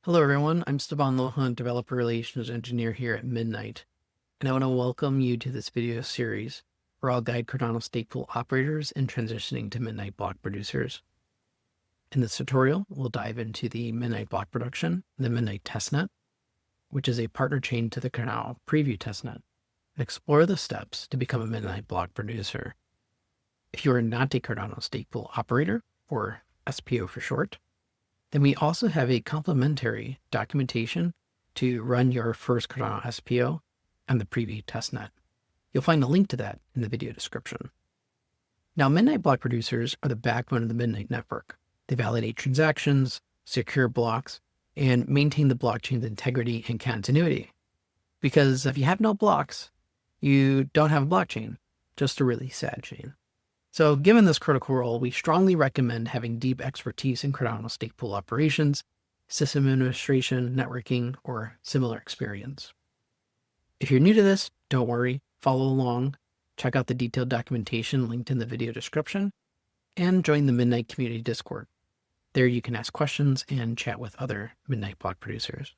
Hello, everyone. I'm Steban Lohan, Developer Relations Engineer here at Midnight, and I want to welcome you to this video series where I'll guide Cardano stateful operators in transitioning to Midnight block producers. In this tutorial, we'll dive into the Midnight block production, the Midnight testnet, which is a partner chain to the Cardano preview testnet, and explore the steps to become a Midnight block producer. If you are not a Cardano stateful operator, or SPO for short, then we also have a complementary documentation to run your first Cardano SPO and the preview testnet. You'll find a link to that in the video description. Now, Midnight block producers are the backbone of the Midnight network. They validate transactions, secure blocks, and maintain the blockchain's integrity and continuity. Because if you have no blocks, you don't have a blockchain, just a really sad chain. So given this critical role, we strongly recommend having deep expertise in Cardano stateful operations, system administration, networking, or similar experience. If you're new to this, don't worry, follow along, check out the detailed documentation linked in the video description, and join the Midnight Community Discord. There you can ask questions and chat with other Midnight block producers.